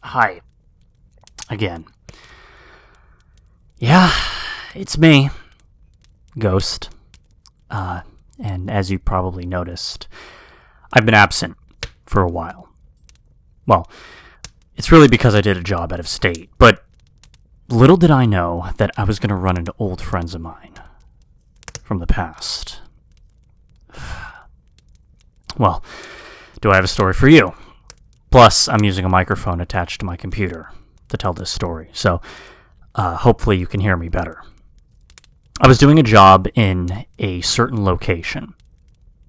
Hi. Again. Yeah, it's me. Ghost. And as you probably noticed, I've been absent for a while. Well, it's really because I did a job out of state, but little did I know that I was going to run into old friends of mine from the past. Well, do I have a story for you? Plus, I'm using a microphone attached to my computer to tell this story, so hopefully you can hear me better. I was doing a job in a certain location.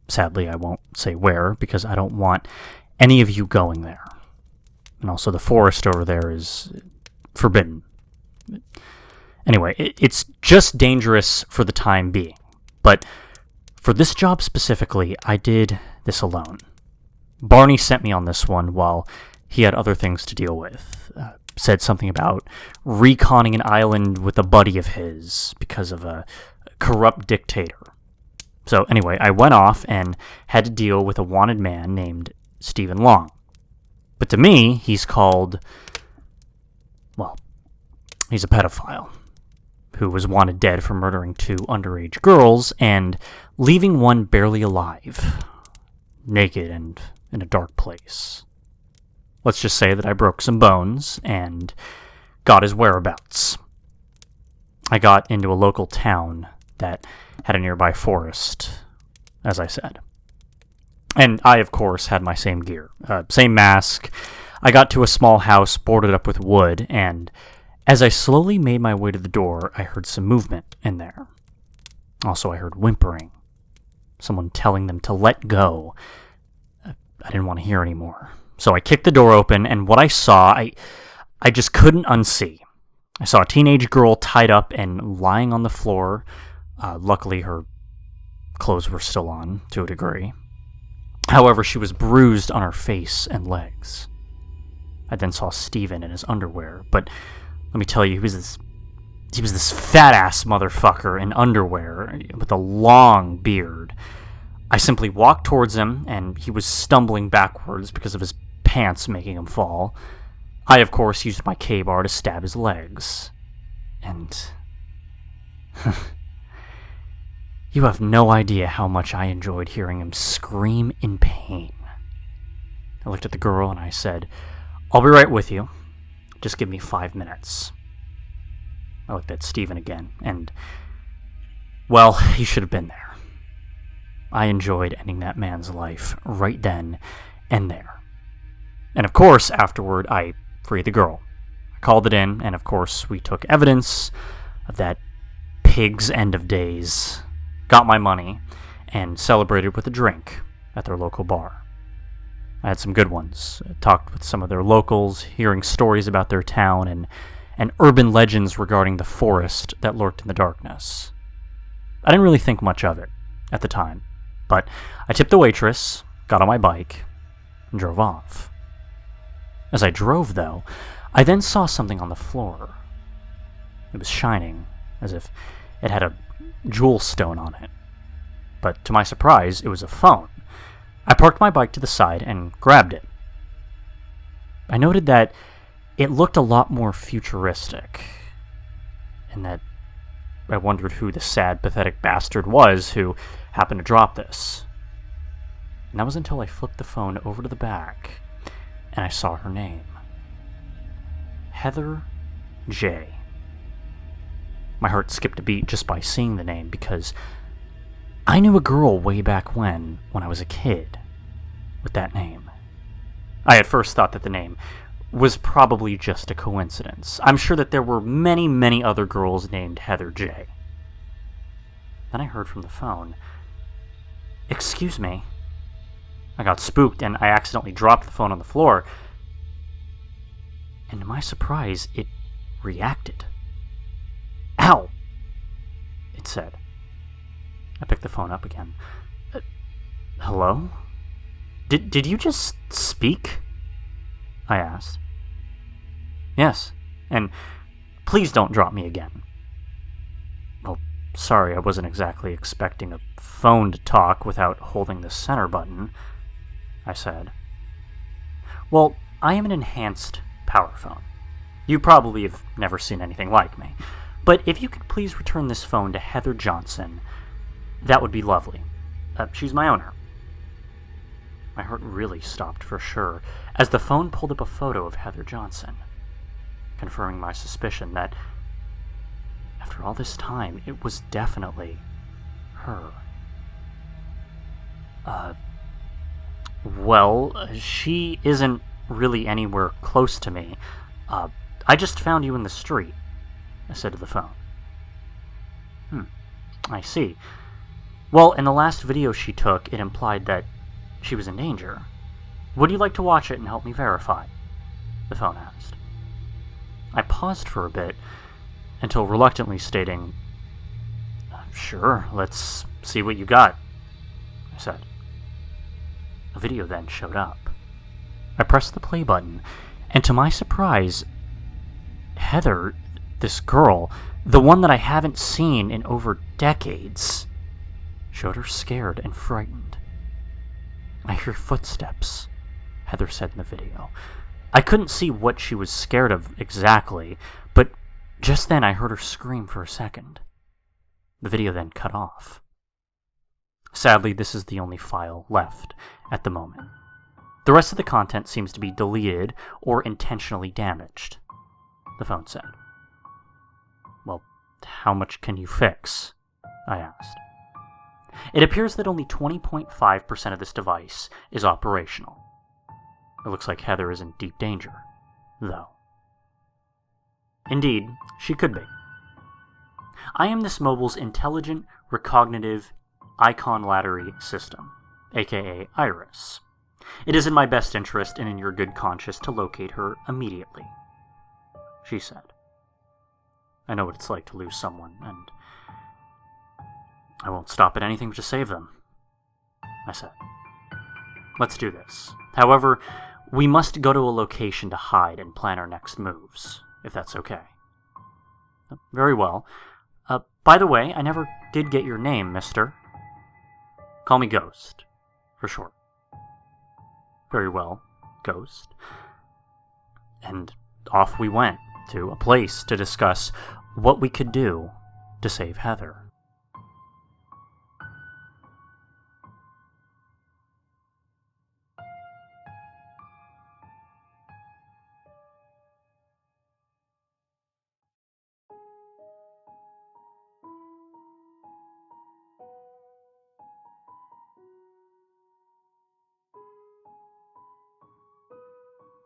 Sadly, I won't say where because I don't want any of you going there. And also, the forest over there is forbidden. Anyway, it's just dangerous for the time being. But for this job specifically, I did this alone. Barney sent me on this one while he had other things to deal with. Said something about reconning an island with a buddy of his because of a corrupt dictator. So anyway, I went off and had to deal with a wanted man named Stephen Long. But to me, he's a pedophile who was wanted dead for murdering 2 underage girls and leaving one barely alive, naked and in a dark place. Let's just say that I broke some bones and got his whereabouts. I got into a local town that had a nearby forest, as I said. And I, of course, had my same gear, same mask. I got to a small house boarded up with wood, and as I slowly made my way to the door, I heard some movement in there. Also, I heard whimpering. Someone telling them to let go. I didn't want to hear anymore. So I kicked the door open, and what I saw, I just couldn't unsee. I saw a teenage girl tied up and lying on the floor. Luckily, her clothes were still on, to a degree. However, she was bruised on her face and legs. I then saw Steven in his underwear, but let me tell you, he was this fat-ass motherfucker in underwear with a long beard. I simply walked towards him, and he was stumbling backwards because of his pants making him fall. I, of course, used my K-bar to stab his legs. And you have no idea how much I enjoyed hearing him scream in pain. I looked at the girl and I said, "I'll be right with you. Just give me 5 minutes." I looked at Steven again, and, well, he should have been there. I enjoyed ending that man's life right then and there. And of course, afterward, I freed the girl. I called it in, and of course, we took evidence of that pig's end of days, got my money, and celebrated with a drink at their local bar. I had some good ones. I talked with some of their locals, hearing stories about their town and urban legends regarding the forest that lurked in the darkness. I didn't really think much of it at the time, but I tipped the waitress, got on my bike, and drove off. As I drove, though, I then saw something on the floor. It was shining, as if it had a jewel stone on it. But to my surprise, it was a phone. I parked my bike to the side and grabbed it. I noted that it looked a lot more futuristic, and that I wondered who the sad, pathetic bastard was who happened to drop this. And that was until I flipped the phone over to the back, and I saw her name. Heather J. My heart skipped a beat just by seeing the name, because I knew a girl way back when I was a kid, with that name. I at first thought that the name was probably just a coincidence. I'm sure that there were many, many other girls named Heather J. Then I heard from the phone, "Excuse me." I got spooked, and I accidentally dropped the phone on the floor. And to my surprise, it reacted. "Ow!" it said. I picked the phone up again. "Hello? Did you just speak?" I asked. "Yes, and please don't drop me again." "Well, sorry, I wasn't exactly expecting a phone to talk without holding the center button," I said. "Well, I am an enhanced power phone. You probably have never seen anything like me. But if you could please return this phone to Heather Johnson, that would be lovely. She's my owner. My heart really stopped for sure as the phone pulled up a photo of Heather Johnson, confirming my suspicion that, after all this time, it was definitely her. Well, she isn't really anywhere close to me. I just found you in the street, I said to the phone. I see. Well, in the last video she took, it implied that she was in danger. Would you like to watch it and help me verify? The phone asked. I paused for a bit, until reluctantly stating, Sure, let's see what you got, I said. A video then showed up. I pressed the play button, and to my surprise, Heather, this girl, the one that I haven't seen in over decades, showed her scared and frightened. I hear footsteps, Heather said in the video. I couldn't see what she was scared of exactly, but just then I heard her scream for a second. The video then cut off. Sadly, this is the only file left at the moment. The rest of the content seems to be deleted or intentionally damaged, the phone said. Well, how much can you fix? I asked. It appears that only 20.5% of this device is operational. It looks like Heather is in deep danger, though. Indeed, she could be. I am this mobile's intelligent, recognitive icon laddery system, aka Iris. It is in my best interest and in your good conscience to locate her immediately, she said. I know what it's like to lose someone, and I won't stop at anything to save them, I said. Let's do this. However, we must go to a location to hide and plan our next moves, if that's okay. Very well. By the way, I never did get your name, mister. Call me Ghost, for short. Very well, Ghost. And off we went to a place to discuss what we could do to save Heather.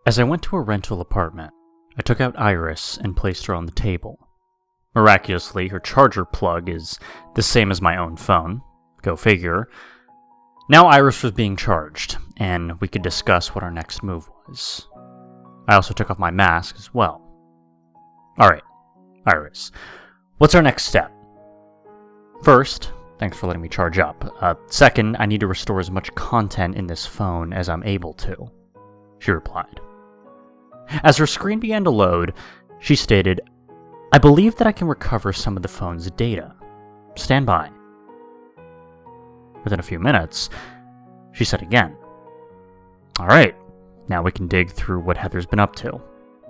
As I went to a rental apartment, I took out Iris and placed her on the table. Miraculously, her charger plug is the same as my own phone. Go figure. Now Iris was being charged, and we could discuss what our next move was. I also took off my mask as well. Alright, Iris, what's our next step? First, thanks for letting me charge up. Second, I need to restore as much content in this phone as I'm able to, she replied. As her screen began to load, she stated, I believe that I can recover some of the phone's data. Stand by. Within a few minutes, she said again, Alright, now we can dig through what Heather's been up to.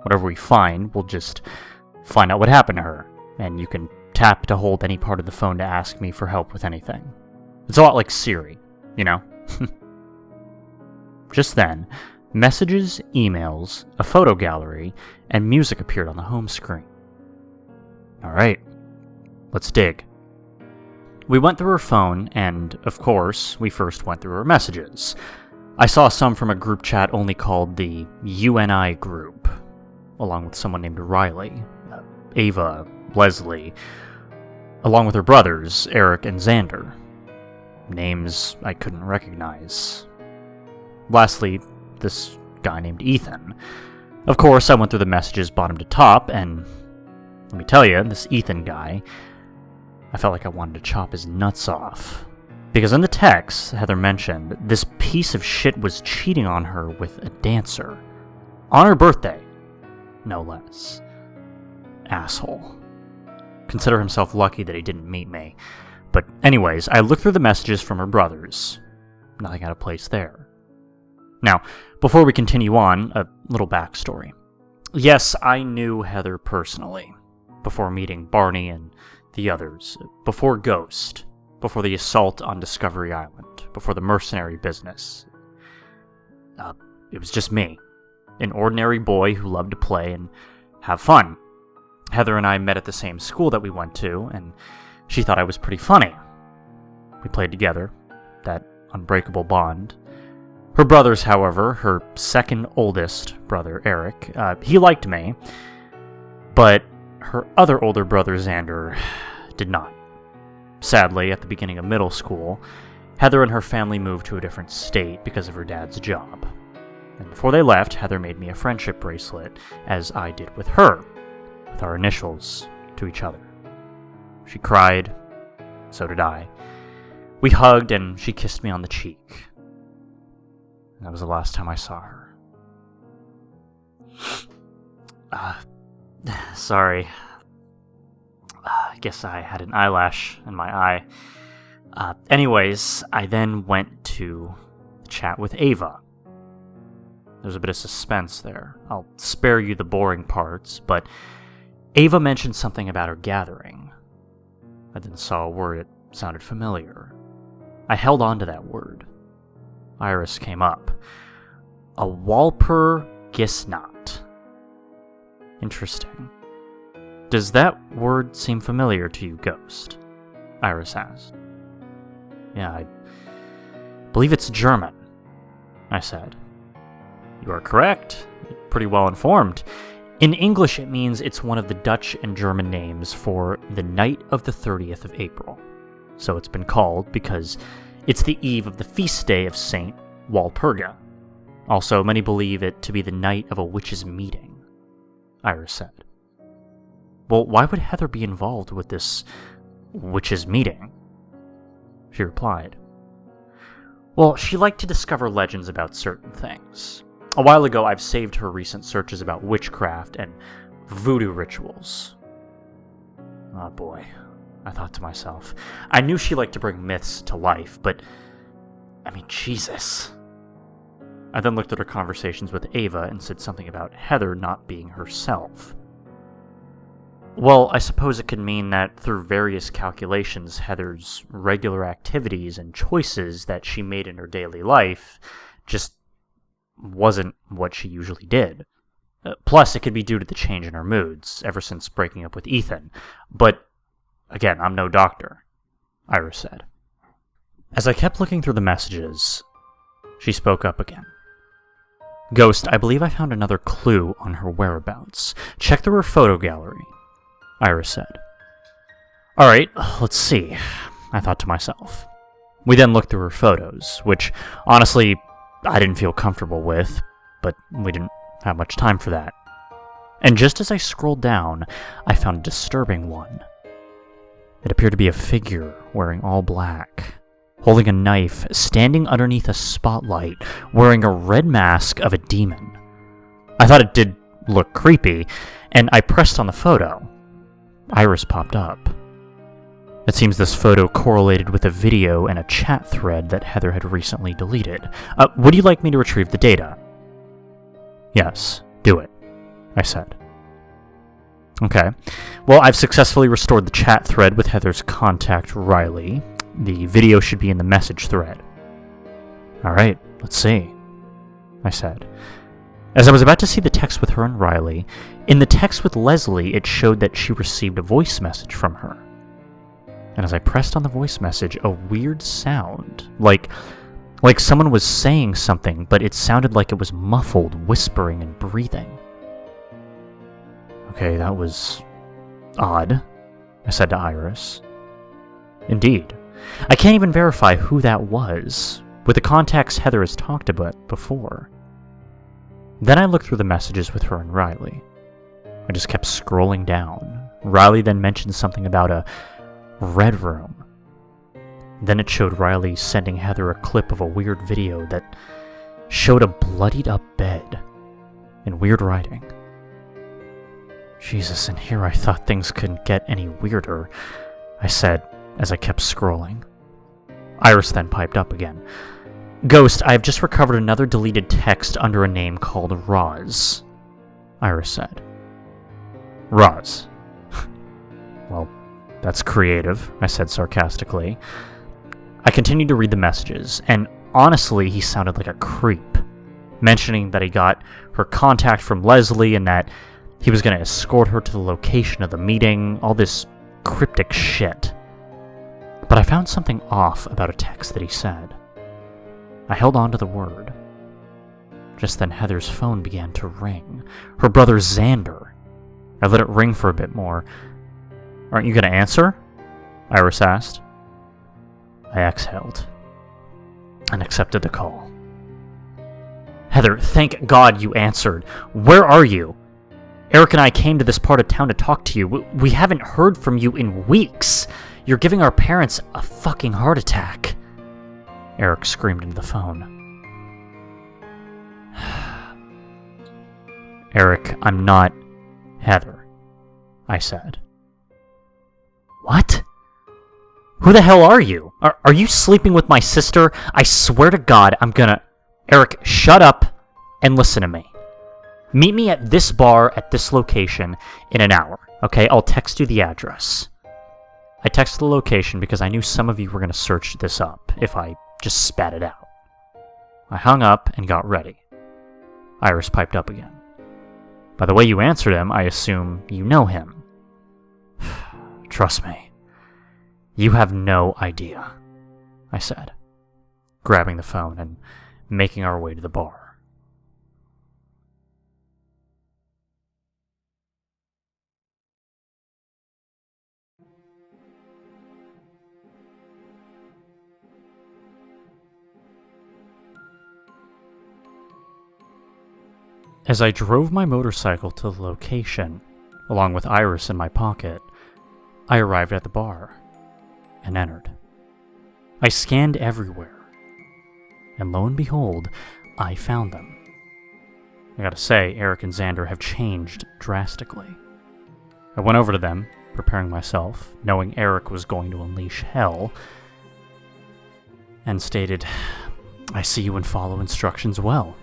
Whatever we find, we'll just find out what happened to her, and you can tap to hold any part of the phone to ask me for help with anything. It's a lot like Siri, you know? Just then, messages, emails, a photo gallery, and music appeared on the home screen. Alright, let's dig. We went through her phone, and, of course, we first went through her messages. I saw some from a group chat only called the UNI group, along with someone named Riley, Ava, Leslie, along with her brothers, Eric and Xander. Names I couldn't recognize. Lastly, this guy named Ethan. Of course, I went through the messages bottom to top, and let me tell you, this Ethan guy, I felt like I wanted to chop his nuts off. Because in the text, Heather mentioned, this piece of shit was cheating on her with a dancer. On her birthday, no less. Asshole. Consider himself lucky that he didn't meet me. But anyways, I looked through the messages from her brothers. Nothing out of place there. Now, before we continue on, a little backstory. Yes, I knew Heather personally, before meeting Barney and the others, before Ghost, before the assault on Discovery Island, before the mercenary business. It was just me, an ordinary boy who loved to play and have fun. Heather and I met at the same school that we went to, and she thought I was pretty funny. We played together, that unbreakable bond. Her brothers, however, her second oldest brother, Eric, he liked me, but her other older brother, Xander, did not. Sadly, at the beginning of middle school, Heather and her family moved to a different state because of her dad's job. And before they left, Heather made me a friendship bracelet, as I did with her, with our initials to each other. She cried, so did I. We hugged, and she kissed me on the cheek. That was the last time I saw her. Sorry. I guess I had an eyelash in my eye. Anyways, I then went to chat with Ava. There's a bit of suspense there. I'll spare you the boring parts, but Ava mentioned something about her gathering. I then saw a word that sounded familiar. I held on to that word. Iris came up. A Walpurgisnacht. Interesting. Does that word seem familiar to you, Ghost? Iris asked. Yeah, I believe it's German, I said. You are correct. Pretty well informed. In English, it means it's one of the Dutch and German names for the night of the 30th of April. So it's been called because it's the eve of the feast day of Saint Walpurga. Also, many believe it to be the night of a witches' meeting, Iris said. Well, why would Heather be involved with this witches' meeting? She replied. Well, she liked to discover legends about certain things. A while ago, I've saved her recent searches about witchcraft and voodoo rituals. Oh boy, I thought to myself. I knew she liked to bring myths to life, but I mean, Jesus. I then looked at her conversations with Ava and said something about Heather not being herself. Well, I suppose it could mean that through various calculations, Heather's regular activities and choices that she made in her daily life just wasn't what she usually did. Plus, it could be due to the change in her moods ever since breaking up with Ethan. But, again, I'm no doctor, Iris said. As I kept looking through the messages, she spoke up again. Ghost, I believe I found another clue on her whereabouts. Check through her photo gallery, Iris said. Alright, let's see, I thought to myself. We then looked through her photos, which, honestly, I didn't feel comfortable with, but we didn't have much time for that. And just as I scrolled down, I found a disturbing one. It appeared to be a figure wearing all black, holding a knife, standing underneath a spotlight, wearing a red mask of a demon. I thought it did look creepy, and I pressed on the photo. Iris popped up. It seems this photo correlated with a video and a chat thread that Heather had recently deleted. Would you like me to retrieve the data? Yes, do it, I said. Okay. Well, I've successfully restored the chat thread with Heather's contact, Riley. The video should be in the message thread. Alright, let's see, I said. As I was about to see the text with her and Riley, in the text with Leslie, it showed that she received a voice message from her. And as I pressed on the voice message, a weird sound, like someone was saying something, but it sounded like it was muffled, whispering and breathing. Okay, that was odd, I said to Iris. Indeed. I can't even verify who that was, with the contacts Heather has talked about before. Then I looked through the messages with her and Riley. I just kept scrolling down. Riley then mentioned something about a red room. Then it showed Riley sending Heather a clip of a weird video that showed a bloodied up bed in weird writing. Jesus, and here I thought things couldn't get any weirder, I said as I kept scrolling. Iris then piped up again. Ghost, I have just recovered another deleted text under a name called Roz. Iris said. Roz. Well, that's creative, I said sarcastically. I continued to read the messages, and honestly, he sounded like a creep, mentioning that he got her contact from Leslie and that he was going to escort her to the location of the meeting, all this cryptic shit. But I found something off about a text that he said. I held on to the word. Just then Heather's phone began to ring. Her brother Xander. I let it ring for a bit more. Aren't you going to answer? Iris asked. I exhaled and accepted the call. Heather, thank God you answered. Where are you? Eric and I came to this part of town to talk to you. We haven't heard from you in weeks. You're giving our parents a fucking heart attack. Eric screamed into the phone. Eric, I'm not Heather, I said. What? Who the hell are you? Are you sleeping with my sister? I swear to God, I'm gonna... Eric, shut up and listen to me. Meet me at this bar at this location in an hour, okay? I'll text you the address. I texted the location because I knew some of you were going to search this up if I just spat it out. I hung up and got ready. Iris piped up again. By the way you answered him, I assume you know him. Trust me. You have no idea, I said, grabbing the phone and making our way to the bar. As I drove my motorcycle to the location, along with Iris in my pocket, I arrived at the bar and entered. I scanned everywhere, and lo and behold, I found them. I gotta say, Eric and Xander have changed drastically. I went over to them, preparing myself, knowing Eric was going to unleash hell, and stated, I see you and follow instructions well.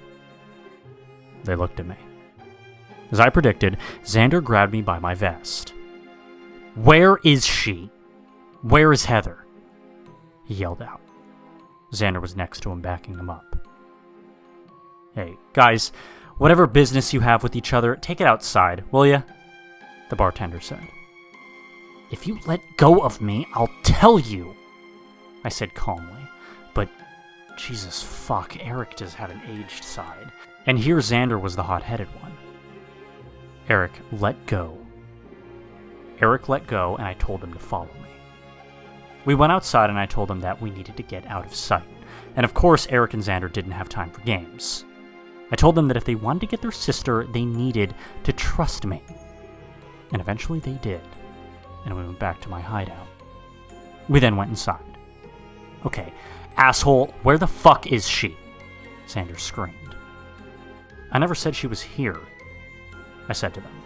They looked at me. As I predicted, Xander grabbed me by my vest. Where is she? Where is Heather? He yelled out. Xander was next to him, backing him up. Hey, guys, whatever business you have with each other, take it outside, will ya? The bartender said. If you let go of me, I'll tell you, I said calmly. But, Jesus fuck, Eric does have an aged side. And here Xander was the hot-headed one. Eric let go. Eric let go, and I told him to follow me. We went outside, and I told him that we needed to get out of sight. And of course, Eric and Xander didn't have time for games. I told them that if they wanted to get their sister, they needed to trust me. And eventually they did, and we went back to my hideout. We then went inside. Okay, asshole, where the fuck is she? Xander screamed. I never said she was here, I said to them.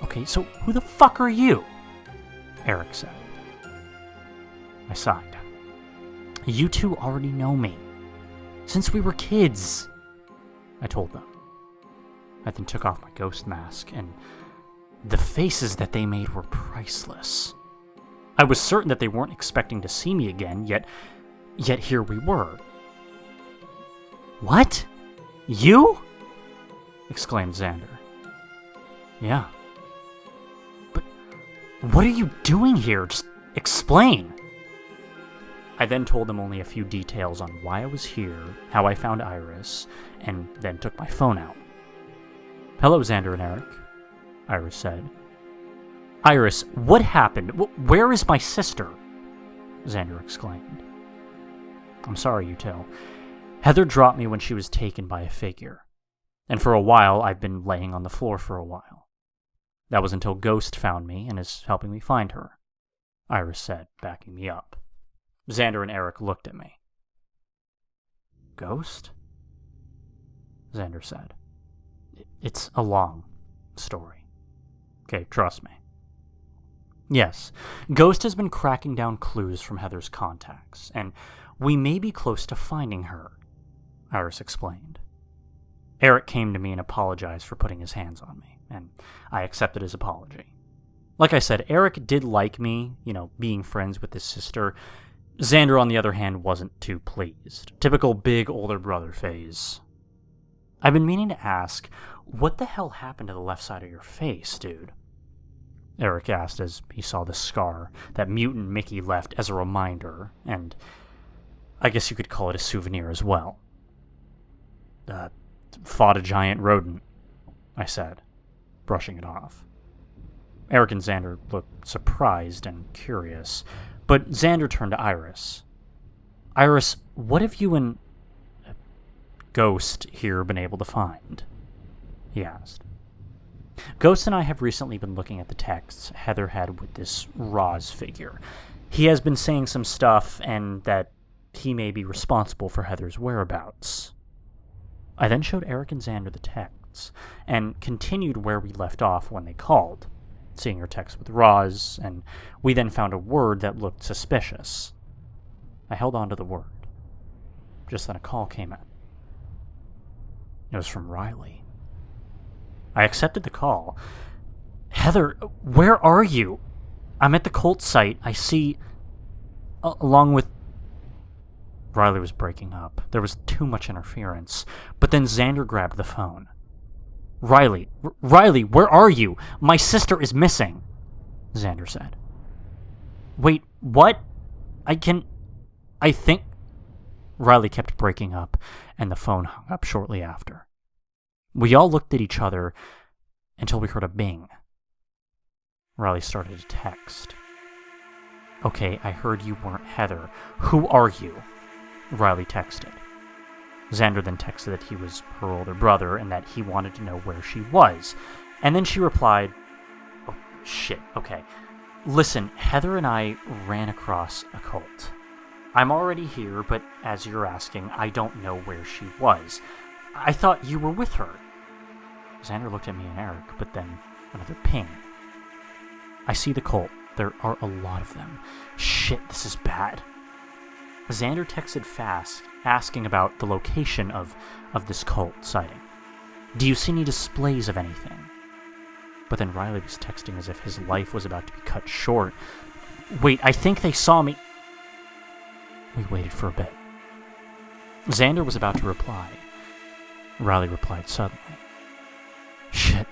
Okay, so who the fuck are you? Eric said. I sighed. You two already know me. Since we were kids, I told them. I then took off my ghost mask, and the faces that they made were priceless. I was certain that they weren't expecting to see me again, yet here we were. What? You? Exclaimed Xander. Yeah. But what are you doing here? Just explain. I then told them only a few details on why I was here, how I found Iris, and then took my phone out. Hello, Xander and Eric, Iris said. Iris, what happened? Where is my sister? Xander exclaimed. I'm sorry, you two. Heather dropped me when she was taken by a figure. And for a while, I've been laying on the floor for a while. That was until Ghost found me and is helping me find her, Iris said, backing me up. Xander and Eric looked at me. Ghost? Xander said. It's a long story. Okay, trust me. Yes, Ghost has been cracking down clues from Heather's contacts, and we may be close to finding her, Iris explained. Eric came to me and apologized for putting his hands on me, and I accepted his apology. Like I said, Eric did like me, being friends with his sister. Xander, on the other hand, wasn't too pleased. Typical big older brother phase. I've been meaning to ask, what the hell happened to the left side of your face, dude? Eric asked as he saw the scar that mutant Mickey left as a reminder, and I guess you could call it a souvenir as well. Fought a giant rodent, I said, brushing it off. Eric and Xander looked surprised and curious, but Xander turned to Iris. Iris, what have you and Ghost here been able to find? He asked. Ghost and I have recently been looking at the texts Heather had with this Roz figure. He has been saying some stuff, and that he may be responsible for Heather's whereabouts. I then showed Eric and Xander the texts, and continued where we left off when they called, seeing her text with Roz, and we then found a word that looked suspicious. I held on to the word. Just then a call came in. It was from Riley. I accepted the call. Heather, where are you? I'm at the cult site. I see... along with... Riley was breaking up. There was too much interference. But then Xander grabbed the phone. Riley, where are you? My sister is missing, Xander said. Wait, what? I think... Riley kept breaking up, and the phone hung up shortly after. We all looked at each other until we heard a bing. Riley started to text. Okay, I heard you weren't Heather. Who are you? Riley texted. Xander then texted that he was her older brother and that he wanted to know where she was. And then she replied, oh, shit, okay. Listen, Heather and I ran across a cult. I'm already here, but as you're asking, I don't know where she was. I thought you were with her. Xander looked at me and Eric, but then another ping. I see the cult. There are a lot of them. Shit, this is bad. Xander texted fast, asking about the location of this cult sighting. Do you see any displays of anything? But then Riley was texting as if his life was about to be cut short. Wait, I think they saw me. We waited for a bit. Xander was about to reply. Riley replied suddenly. Shit.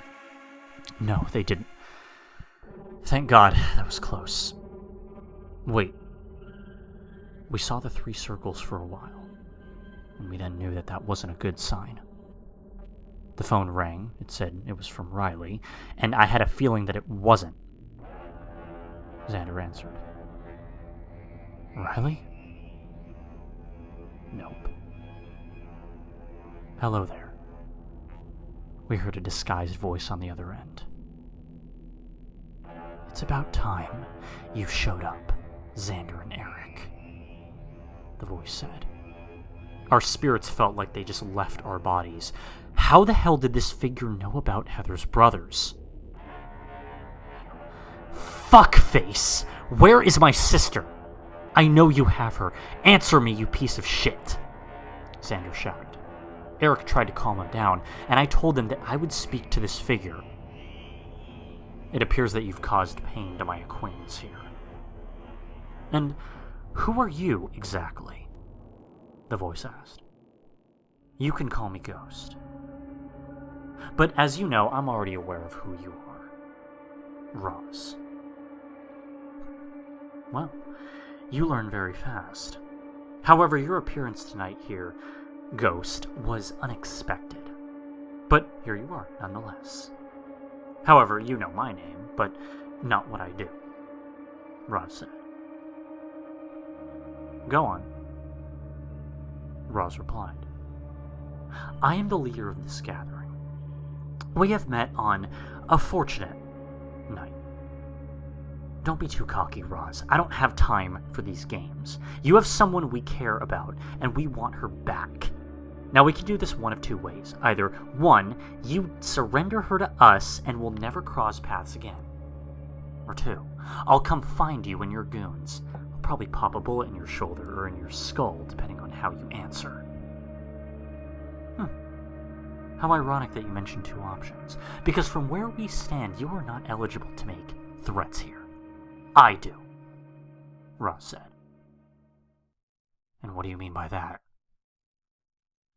No, they didn't. Thank God, that was close. Wait. We saw the 3 circles for a while, and we then knew that wasn't a good sign. The phone rang. It said it was from Riley, and I had a feeling that it wasn't. Xander answered. Riley? Nope. Hello there. We heard a disguised voice on the other end. It's about time you showed up, Xander and Eric, the voice said. Our spirits felt like they just left our bodies. How the hell did this figure know about Heather's brothers? Fuckface! Where is my sister? I know you have her. Answer me, you piece of shit! Xander shouted. Eric tried to calm him down, and I told him that I would speak to this figure. It appears that you've caused pain to my acquaintance here. And who are you, exactly? The voice asked. You can call me Ghost. But as you know, I'm already aware of who you are. Roz. Well, you learn very fast. However, your appearance tonight here, Ghost, was unexpected. But here you are, nonetheless. However, you know my name, but not what I do, Roz said. Go on, Roz replied. I am the leader of this gathering. We have met on a fortunate night. Don't be too cocky, Roz. I don't have time for these games. You have someone we care about, and we want her back. Now, we can do this one of 2 ways. Either, 1, you surrender her to us and we'll never cross paths again. Or 2, I'll come find you and your goons. I'll probably pop a bullet in your shoulder or in your skull, depending on how you answer. How ironic that you mentioned 2 options, because from where we stand, you are not eligible to make threats here. I do, Roz said. And what do you mean by that?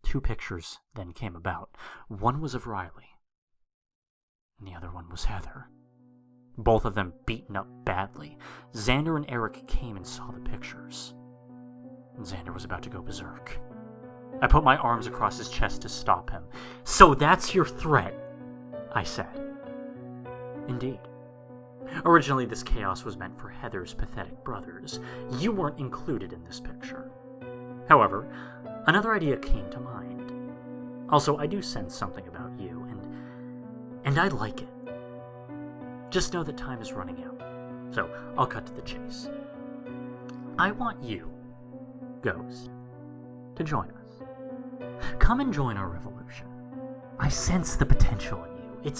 2 pictures then came about. One was of Riley, and the other one was Heather. Both of them beaten up badly. Xander and Eric came and saw the pictures. And Xander was about to go berserk. I put my arms across his chest to stop him. So that's your threat, I said. Indeed. Originally, this chaos was meant for Heather's pathetic brothers. You weren't included in this picture. However, another idea came to mind. Also, I do sense something about you, and I like it. Just know that time is running out, so I'll cut to the chase. I want you, Ghost, to join us. Come and join our revolution. I sense the potential in you.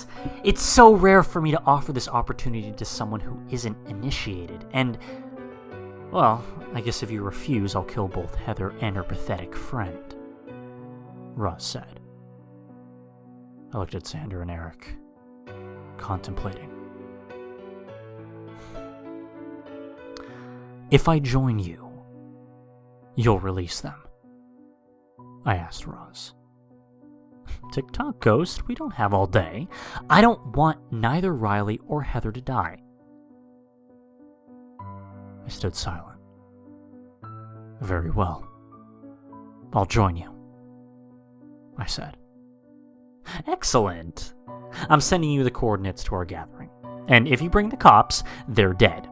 It's so rare for me to offer this opportunity to someone who isn't initiated, and, well, I guess if you refuse, I'll kill both Heather and her pathetic friend, Roz said. I looked at Xander and Eric, contemplating. If I join you, you'll release them, I asked Roz. Tick-tock, Ghost, we don't have all day. I don't want neither Riley or Heather to die. I stood silent. Very well. I'll join you, I said. Excellent. I'm sending you the coordinates to our gathering. And if you bring the cops, they're dead.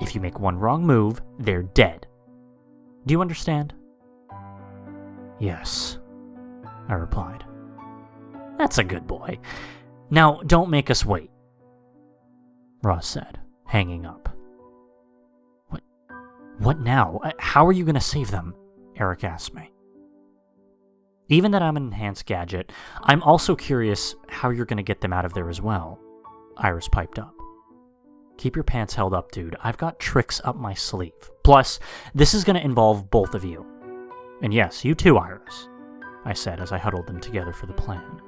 If you make one wrong move, they're dead. Do you understand? Yes, I replied. That's a good boy. Now, don't make us wait, Roz said, hanging up. What now? How are you going to save them? Eric asked me. Even that I'm an enhanced gadget, I'm also curious how you're going to get them out of there as well, Iris piped up. Keep your pants held up, dude. I've got tricks up my sleeve. Plus, this is going to involve both of you. And yes, you too, Iris, I said as I huddled them together for the plan.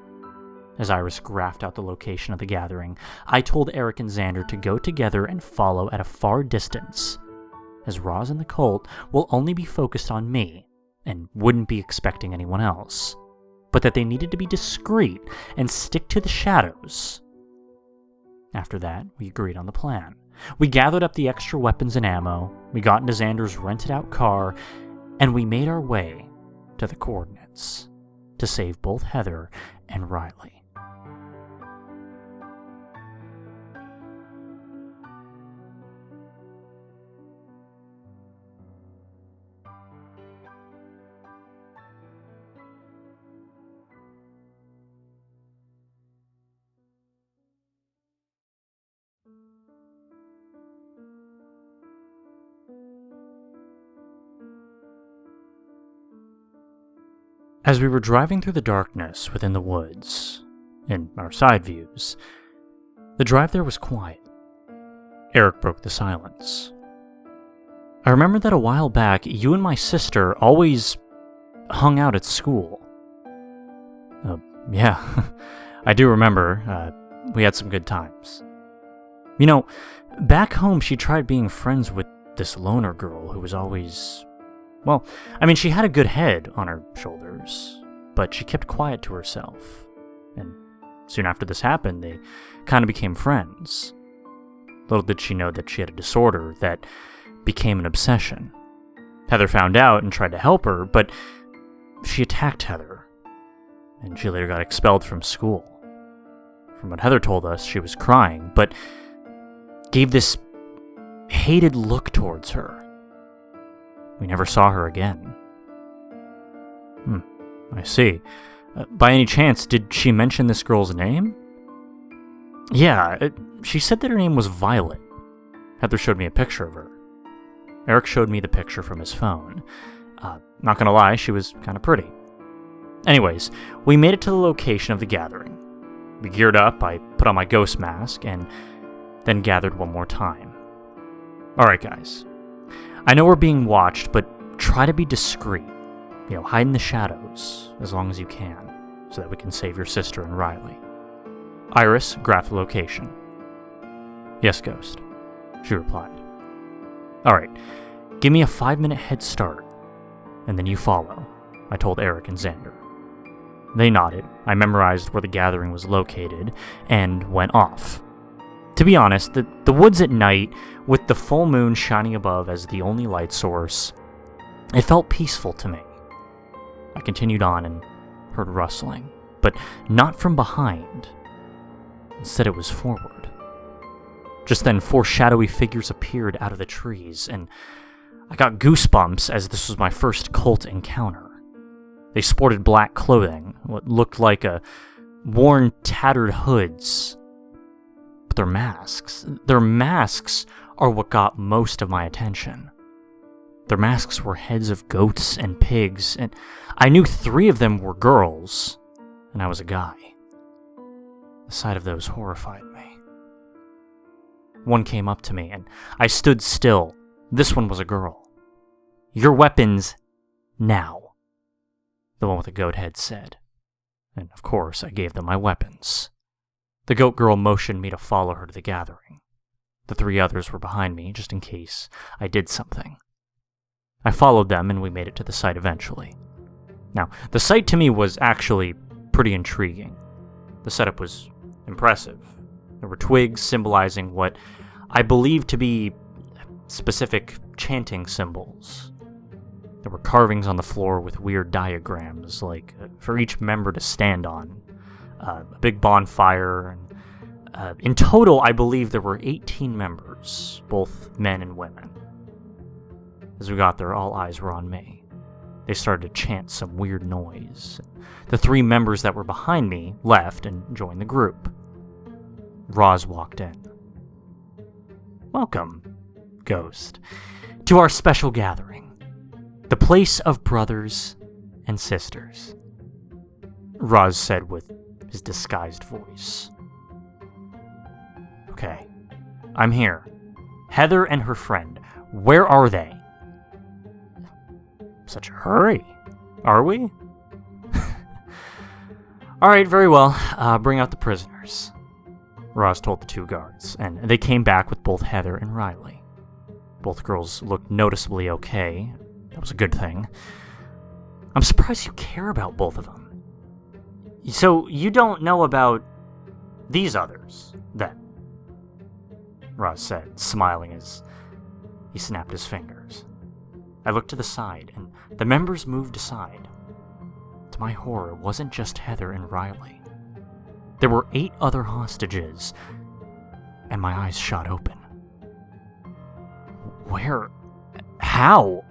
As Iris graphed out the location of the gathering, I told Eric and Xander to go together and follow at a far distance, as Roz and the cult will only be focused on me and wouldn't be expecting anyone else, but that they needed to be discreet and stick to the shadows. After that, we agreed on the plan. We gathered up the extra weapons and ammo, we got into Xander's rented-out car, and we made our way to the coordinates to save both Heather and Riley. As we were driving through the darkness within the woods, in our side views, the drive there was quiet. Eric broke the silence. I remember that a while back, you and my sister always hung out at school. Yeah, I do remember. We had some good times. You know, back home she tried being friends with this loner girl who was always... Well, I mean, she had a good head on her shoulders, but she kept quiet to herself. And soon after this happened, they kind of became friends. Little did she know that she had a disorder that became an obsession. Heather found out and tried to help her, but she attacked Heather, and she later got expelled from school. From what Heather told us, she was crying, but gave this hated look towards her. We never saw her again. I see. By any chance, did she mention this girl's name? Yeah, she said that her name was Violet. Heather showed me a picture of her. Eric showed me the picture from his phone. Not gonna lie, she was kind of pretty. Anyways, we made it to the location of the gathering. We geared up, I put on my ghost mask, and then gathered one more time. Alright guys, I know we're being watched, but try to be discreet. Hide in the shadows as long as you can. so that we can save your sister and Riley. Iris, graph the location. Yes, Ghost, she replied. Alright, give me a 5-minute head start, and then you follow, I told Eric and Xander. They nodded, I memorized where the gathering was located, and went off. To be honest, the woods at night, with the full moon shining above as the only light source, it felt peaceful to me. I continued on and heard rustling, but not from behind. Instead, it was forward. Just then, 4 shadowy figures appeared out of the trees, and I got goosebumps as this was my first cult encounter. They sported black clothing, what looked like worn, tattered hoods. But their masks are what got most of my attention. Their masks were heads of goats and pigs, and I knew 3 of them were girls, and I was a guy. The sight of those horrified me. One came up to me, and I stood still. This one was a girl. Your weapons, now, the one with the goat head said. And of course, I gave them my weapons. The goat girl motioned me to follow her to the gathering. The 3 others were behind me, just in case I did something. I followed them, and we made it to the site eventually. Now, the site to me was actually pretty intriguing. The setup was impressive. There were twigs symbolizing what I believe to be specific chanting symbols. There were carvings on the floor with weird diagrams, like for each member to stand on. A big bonfire. And, in total, I believe there were 18 members, both men and women. As we got there, all eyes were on me. They started to chant some weird noise. The 3 members that were behind me left and joined the group. Roz walked in. Welcome, Ghost, to our special gathering, the place of brothers and sisters, Roz said with his disguised voice. Okay, I'm here. Heather and her friend, where are they? Such a hurry, are we? Alright, very well. Bring out the prisoners, Roz told the 2 guards, and they came back with both Heather and Riley. Both girls looked noticeably okay. That was a good thing. I'm surprised you care about both of them. So, you don't know about these others, then? Roz said, smiling as he snapped his fingers. I looked to the side, and the members moved aside. To my horror, it wasn't just Heather and Riley. There were 8 other hostages, and my eyes shot open. Where? How?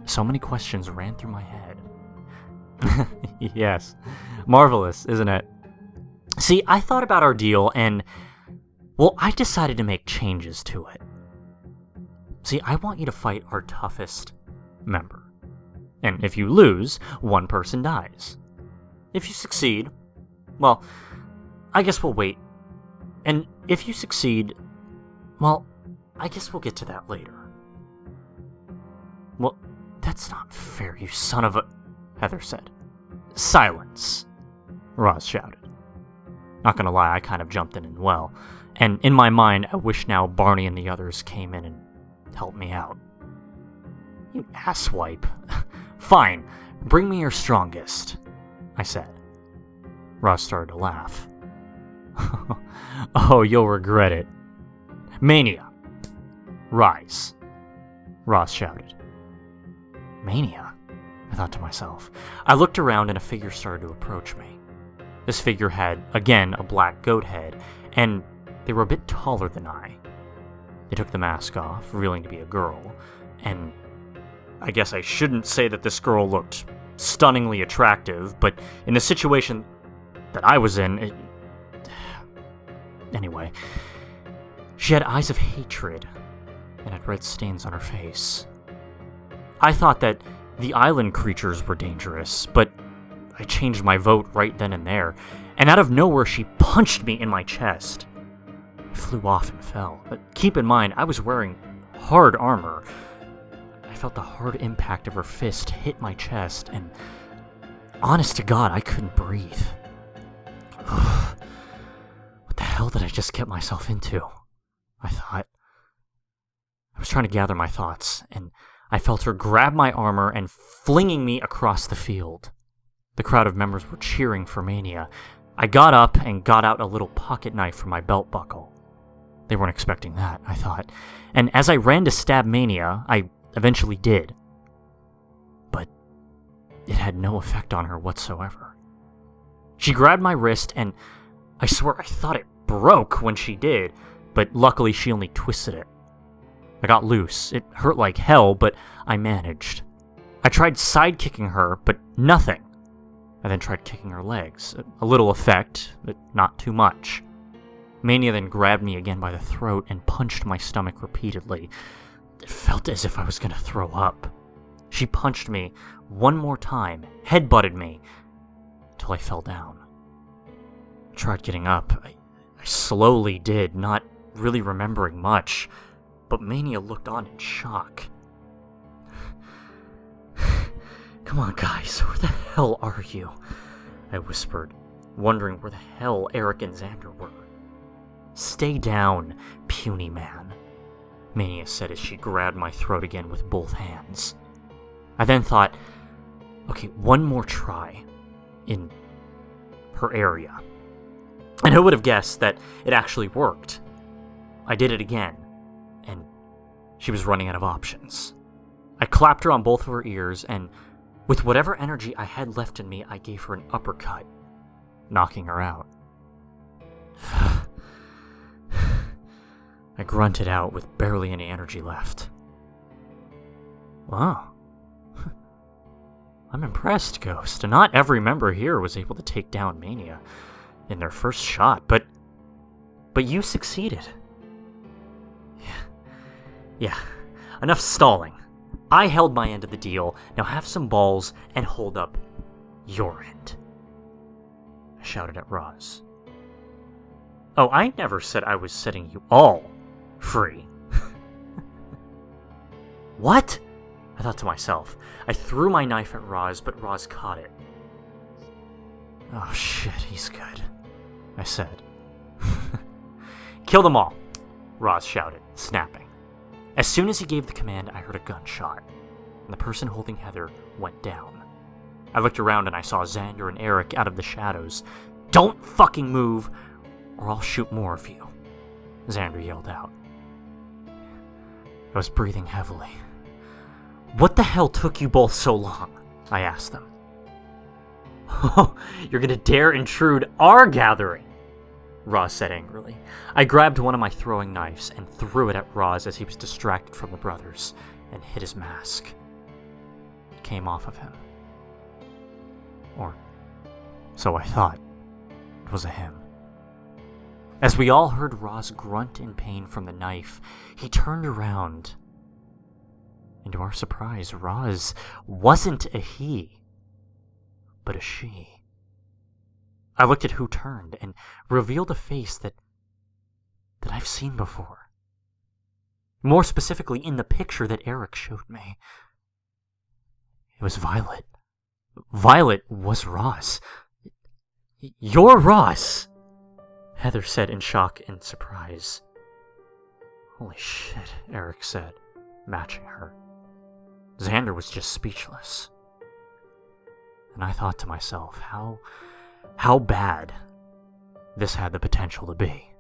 So many questions ran through my head. Yes. Marvelous, isn't it? See, I thought about our deal, and, well, I decided to make changes to it. See, I want you to fight our toughest member. And if you lose, 1 person dies. If you succeed, well, I guess we'll wait. And if you succeed, well, I guess we'll get to that later. Well, that's not fair, you son of a... Heather said. Silence, Roz shouted. Not gonna lie, I kind of jumped in and well. And in my mind, I wish now Barney and the others came in and helped me out. You asswipe. Fine, bring me your strongest, I said. Roz started to laugh. Oh, you'll regret it. Mania. Rise, Roz shouted. Mania? I thought to myself. I looked around and a figure started to approach me. This figure had, again, a black goat head, and they were a bit taller than I. They took the mask off, revealing to be a girl, and I guess I shouldn't say that this girl looked stunningly attractive, but in the situation that I was in, Anyway, she had eyes of hatred and had red stains on her face. I thought that the island creatures were dangerous, but I changed my vote right then and there, and out of nowhere she punched me in my chest. I flew off and fell, but keep in mind, I was wearing hard armor. I felt the hard impact of her fist hit my chest, and Honest to God, I couldn't breathe. What the hell did I just get myself into? I thought. I was trying to gather my thoughts, and I felt her grab my armor and flinging me across the field. The crowd of members were cheering for Mania. I got up and got out a little pocket knife from my belt buckle. They weren't expecting that, I thought, and as I ran to stab Mania, I eventually did. But it had no effect on her whatsoever. She grabbed my wrist, and I swear I thought it broke when she did, but luckily she only twisted it. I got loose. It hurt like hell, but I managed. I tried side-kicking her, but nothing. I then tried kicking her legs. A little effect, but not too much. Mania then grabbed me again by the throat and punched my stomach repeatedly. It felt as if I was going to throw up. She punched me one more time, headbutted me, till I fell down. I tried getting up. I slowly did, not really remembering much, but Mania looked on in shock. "Come on, guys, where the hell are you?" I whispered, wondering where the hell Eric and Xander were. "Stay down, puny man," Mania said as she grabbed my throat again with both hands. I then thought, okay, one more try in her area. And who would have guessed that it actually worked? I did it again, and she was running out of options. I clapped her on both of her ears, and with whatever energy I had left in me, I gave her an uppercut, knocking her out. I grunted out with barely any energy left. Wow. I'm impressed, Ghost. Not every member here was able to take down Mania in their first shot, but you succeeded. Yeah. Enough stalling. I held my end of the deal. Now have some balls and hold up your end. I shouted at Roz. Oh, I never said I was setting you all free. What? I thought to myself. I threw my knife at Roz, but Roz caught it. Oh shit, he's good, I said. Kill them all, Roz shouted, snapping. As soon as he gave the command, I heard a gunshot, and the person holding Heather went down. I looked around and I saw Xander and Eric out of the shadows. "Don't fucking move, or I'll shoot more of you," Xander yelled out. I was breathing heavily. "What the hell took you both so long?" I asked them. "Oh, you're gonna dare intrude our gathering," Roz said angrily. I grabbed one of my throwing knives and threw it at Roz as he was distracted from the brothers and hit his mask. It came off of him. Or so I thought. It was a him. As we all heard Roz grunt in pain from the knife, he turned around. And to our surprise, Roz wasn't a he, but a she. I looked at who turned and revealed a face that I've seen before. More specifically, in the picture that Eric showed me. It was Violet. Violet was Roz. "You're Roz," Heather said in shock and surprise. "Holy shit," Eric said, matching her. Xander was just speechless. And I thought to myself, how bad this had the potential to be.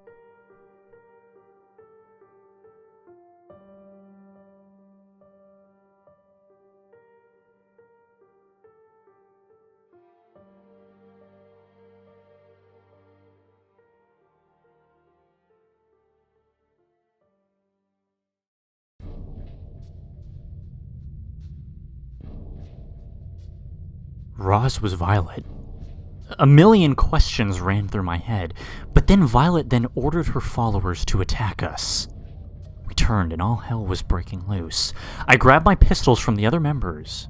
Roz was Violet. A million questions ran through my head, but then Violet ordered her followers to attack us. We turned and all hell was breaking loose. I grabbed my pistols from the other members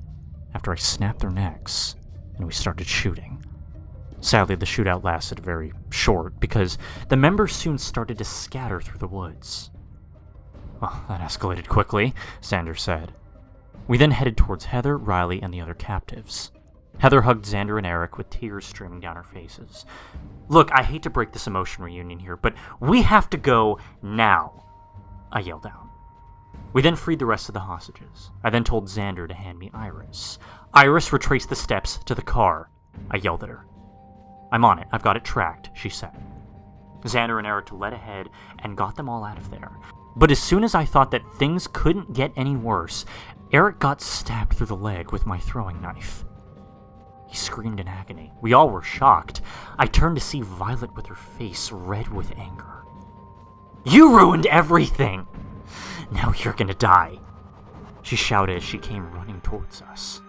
after I snapped their necks, and we started shooting. Sadly, the shootout lasted very short because the members soon started to scatter through the woods. Well, that escalated quickly, Xander said. We then headed towards Heather, Riley, and the other captives. Heather hugged Xander and Eric with tears streaming down her faces. "Look, I hate to break this emotion reunion here, but we have to go now," I yelled out. We then freed the rest of the hostages. I then told Xander to hand me Iris. "Iris, retrace the steps to the car," I yelled at her. "I'm on it. I've got it tracked," she said. Xander and Eric led ahead and got them all out of there. But as soon as I thought that things couldn't get any worse, Eric got stabbed through the leg with my throwing knife. He screamed in agony. We all were shocked. I turned to see Violet with her face red with anger. "You ruined everything! Now you're gonna die," she shouted as she came running towards us.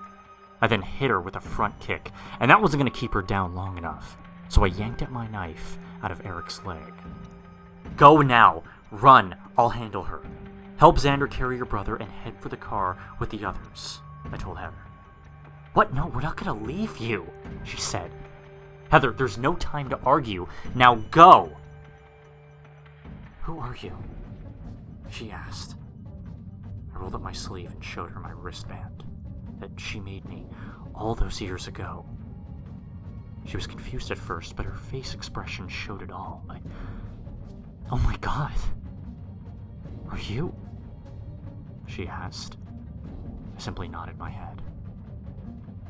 I then hit her with a front kick, and that wasn't going to keep her down long enough, so I yanked at my knife out of Eric's leg. "Go now! Run! I'll handle her. Help Xander carry your brother and head for the car with the others," I told Heather. "What? No, we're not going to leave you," she said. "Heather, there's no time to argue. Now go!" "Who are you?" she asked. I rolled up my sleeve and showed her my wristband that she made me all those years ago. She was confused at first, but her face expression showed it all. "Oh my God, are you?" she asked. I simply nodded my head.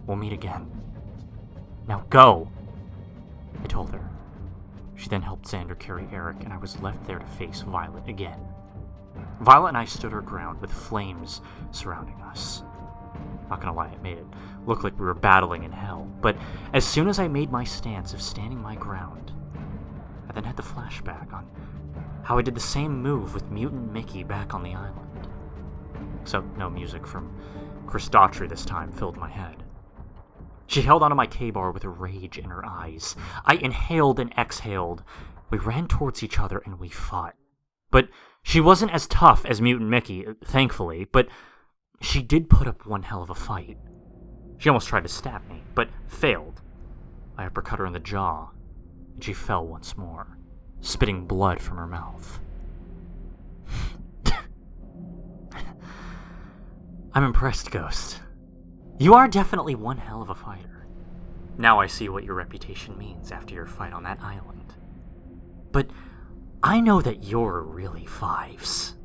"We'll meet again. Now go," I told her. She then helped Xander carry Eric, and I was left there to face Violet again. Violet and I stood our ground with flames surrounding us. Not gonna lie, it made it look like we were battling in hell, but as soon as I made my stance of standing my ground, I then had the flashback on how I did the same move with Mutant Mickey back on the island. Except no music from Chris Daughtry this time filled my head. She held onto my K-bar with rage in her eyes. I inhaled and exhaled. We ran towards each other and we fought. But she wasn't as tough as Mutant Mickey, thankfully, but she did put up one hell of a fight. She almost tried to stab me, but failed. I uppercut her in the jaw, and she fell once more, spitting blood from her mouth. "I'm impressed, Ghost. You are definitely one hell of a fighter. Now I see what your reputation means after your fight on that island. But I know that you're really Fives."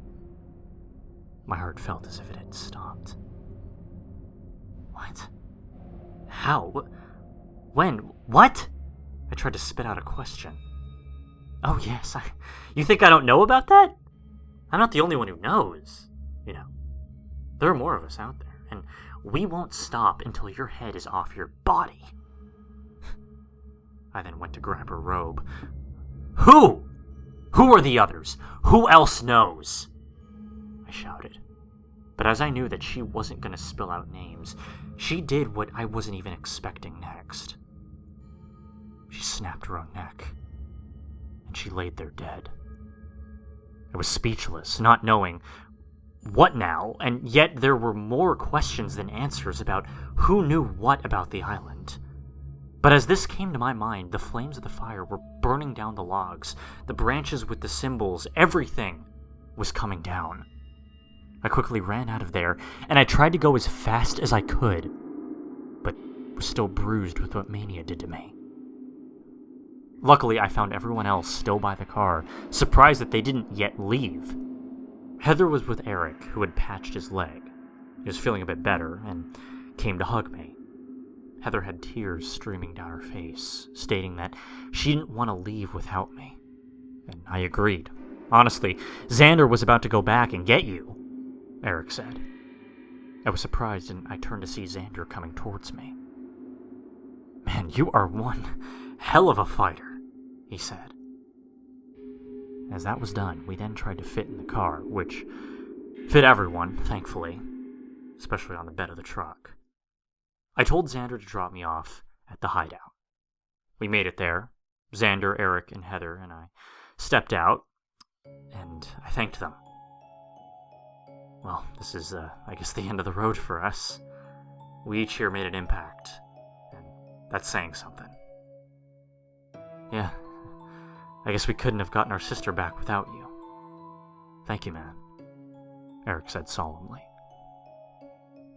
My heart felt as if it had stopped. "What? How? When? What?" I tried to spit out a question. "Oh yes, you think I don't know about that? I'm not the only one who knows, you know. There are more of us out there, and we won't stop until your head is off your body." I then went to grab her robe. "Who? Who are the others? Who else knows?" I shouted. But as I knew that she wasn't going to spill out names, she did what I wasn't even expecting next. She snapped her own neck, and she laid there dead. I was speechless, not knowing what now, and yet there were more questions than answers about who knew what about the island. But as this came to my mind, the flames of the fire were burning down the logs, the branches with the symbols, everything was coming down. I quickly ran out of there, and I tried to go as fast as I could, but was still bruised with what Mania did to me. Luckily, I found everyone else still by the car, surprised that they didn't yet leave. Heather was with Eric, who had patched his leg. He was feeling a bit better, and came to hug me. Heather had tears streaming down her face, stating that she didn't want to leave without me. And I agreed. Honestly, Xander was about to go back and get you, Eric said. I was surprised, and I turned to see Xander coming towards me. "Man, you are one hell of a fighter," he said. As that was done, we then tried to fit in the car, which fit everyone, thankfully, especially on the bed of the truck. I told Xander to drop me off at the hideout. We made it there. Xander, Eric, and Heather and I stepped out, and I thanked them. Well, this is, I guess, the end of the road for us. We each here made an impact, and that's saying something. Yeah, I guess we couldn't have gotten our sister back without you. Thank you, man, Eric said solemnly.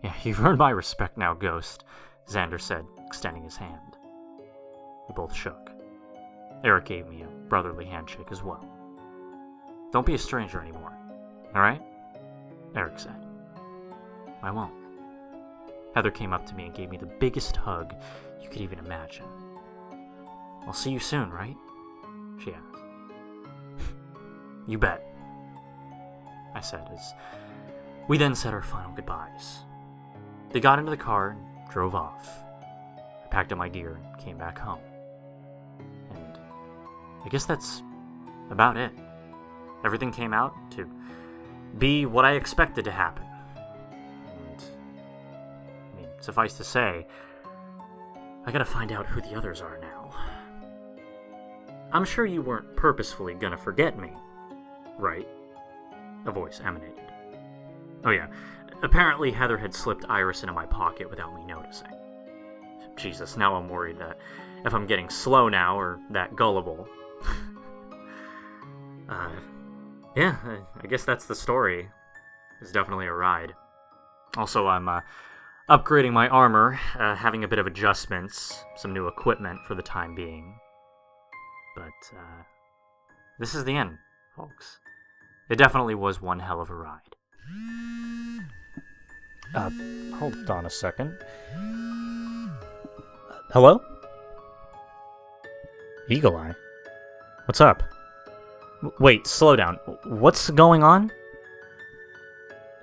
Yeah, you've earned my respect now, Ghost. Xander said, extending his hand. We both shook. Eric gave me a brotherly handshake as well. Don't be a stranger anymore, alright? Eric said. I won't. Heather came up to me and gave me the biggest hug you could even imagine. I'll see you soon, right? She asked. You bet, I said as we then said our final goodbyes. They got into the car and drove off. I packed up my gear and came back home. And I guess that's about it. Everything came out to be what I expected to happen. And, suffice to say, I gotta find out who the others are now. I'm sure you weren't purposefully gonna forget me, right? A voice emanated. Oh yeah, apparently Heather had slipped Iris into my pocket without me noticing. Jesus, now I'm worried that if I'm getting slow now or that gullible. Yeah, I guess that's the story. It's definitely a ride. Also, I'm upgrading my armor, having a bit of adjustments, some new equipment for the time being. But, this is the end, folks. It definitely was one hell of a ride. Hold on a second. Hello? Eagle Eye? What's up? Wait, slow down. What's going on?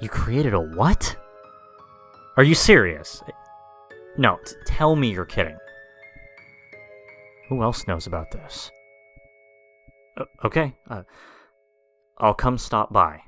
You created a what? Are you serious? No, tell me you're kidding. Who else knows about this? Okay, I'll come stop by.